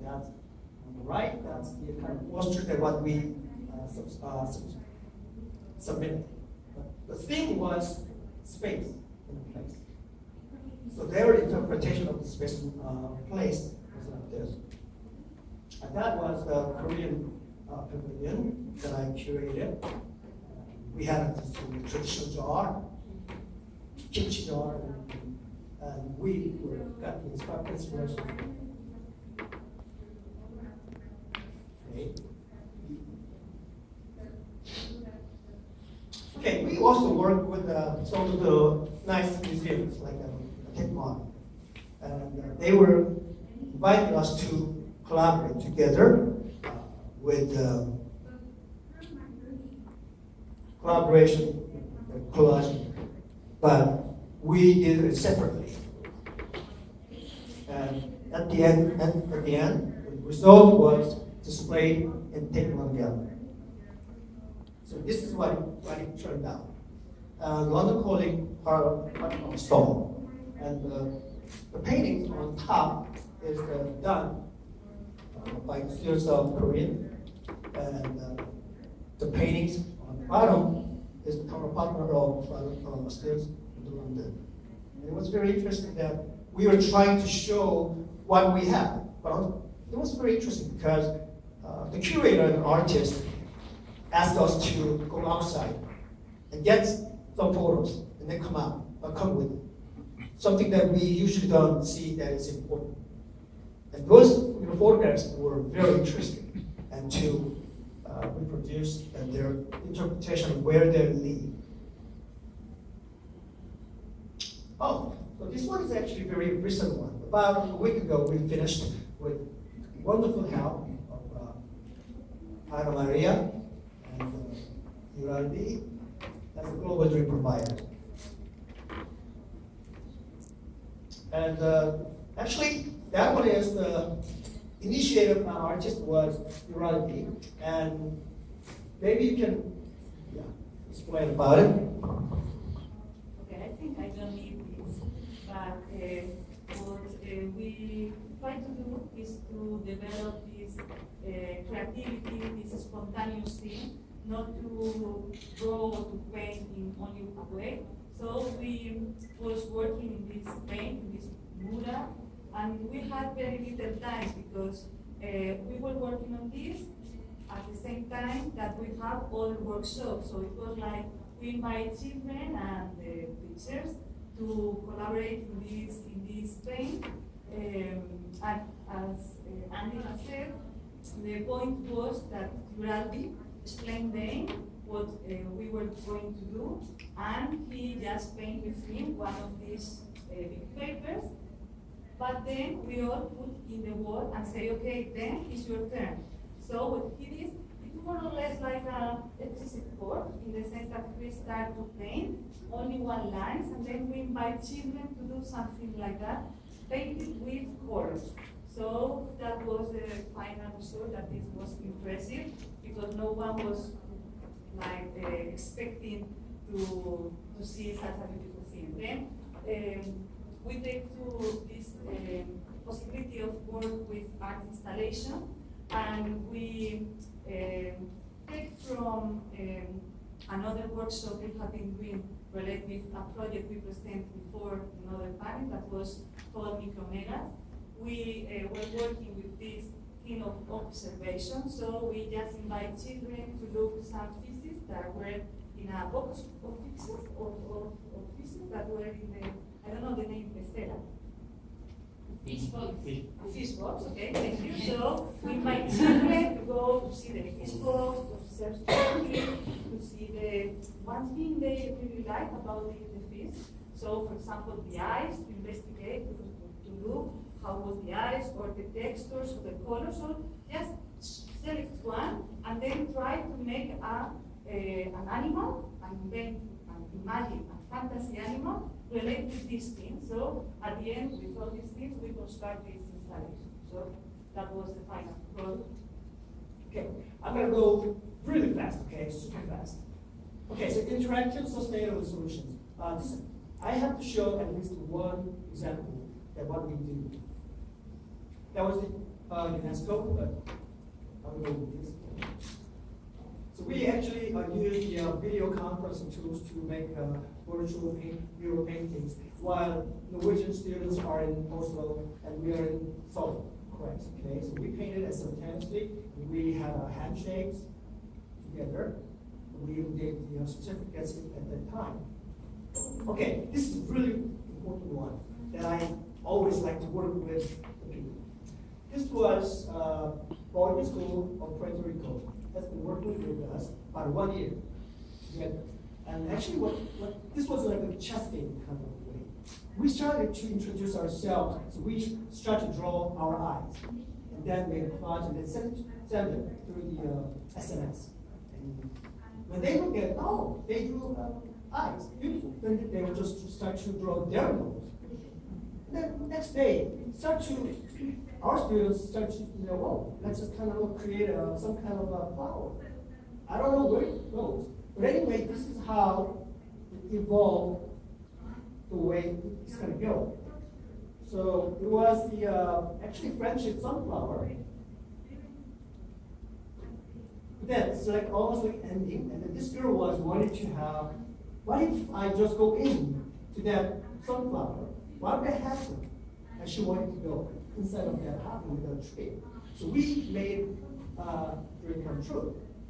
that's on the right, that's the kind of poster that what we submitted. The theme was space and place. So their interpretation of the space and place was like this. And that was the Korean pavilion that I curated. We had this traditional jar, kimchi jar, and we got the inspiration. Okay, we also work with some of the nice museums like Tate Modern. And they were inviting us to collaborate together with collaboration, collage, but we did it separately. And at the end, the result was displayed in Tate Modern Gallery. So this is what it turned out. London Calling are of stone, and the paintings on top is done by students of Korean, and the paintings on the bottom is the counterpart of students in London. And it was very interesting that we were trying to show what we have, but it was very interesting because the curator and artist asked us to go outside and get some photos and then come with it. Something that we usually don't see that is important. And those photographs were very interesting and to reproduce and their interpretation of where they lead. Oh, so this one is actually a very recent one. About a week ago, we finished with wonderful help of Ana Maria and Uraldi as a global dream provider. And actually, that one is the initiative artist was Uraldi, and maybe you can explain about it. Okay, I think I don't need this, but what we try to do is to develop this creativity, this spontaneous thing, not to draw or to paint in only a way. So we was working in this paint, in this mural, and we had very little time because we were working on this at the same time that we have all workshops. So it was like we invite children and teachers to collaborate in this paint. And as Andy has said, the point was that Uraldi explained then what we were going to do, and he just painted with him one of these big papers. But then we all put in the wall and say, okay, then it's your turn. So what he did, it's more or less like a electricity board, in the sense that we start to paint only one line, and then we invite children to do something like that, painted with colors. So that was the final result. That this was impressive because no one was like expecting to see such a beautiful thing. Then we take to this possibility of work with art installation, and we take from another workshop we have been doing related with a project we presented before in another panel that was called Micromegas. We were working with this kind of observation, so we just invite children to look some pieces that were in a box of pieces that were in the, I don't know the name, Estela. Fish box. Fish box, okay, thank you. So we invite children to go to see the fish box, to observe something, to see the one thing they really like about the fish. So, for example, the eyes, to investigate, to look how was the eyes, or the textures, or the colors. So just select one, and then try to make an animal, and then imagine a fantasy animal related to these things. So at the end, with all these things, we construct this installation. So that was the final product. Okay, I'm going to go really fast, okay, super fast. Okay, so interactive sustainable solutions. I have to show at least one example of what we do. That was UNESCO, but I'll go with this. So we actually use the video conferencing tools to make virtual mural paintings, while Norwegian students are in Oslo and we are in Seoul. Correct. Okay. So we painted simultaneously. We had handshakes together. We even gave the certificates at that time. Okay, this is a really important one that I always like to work with the people. This was Boarding School of Puerto Rico. Has been working with us about 1 year together. And actually, this was like a chess game kind of way. We started to introduce ourselves, so we started to draw our eyes, and then make a collage and then send it through the SMS. And when they look at, oh, they drew eyes, beautiful, then they will just start to draw their nose. And then next day, our students start to, oh, let's just kind of create some kind of a flower. I don't know where it goes. But anyway, this is how it evolved the way it's going to go. So it was the actually friendship sunflower. But then it's like almost like ending, and then this girl wanted to have, what if I just go in to that sunflower? What would happen? And she wanted to go inside of that house with a tree. So we made dream come true.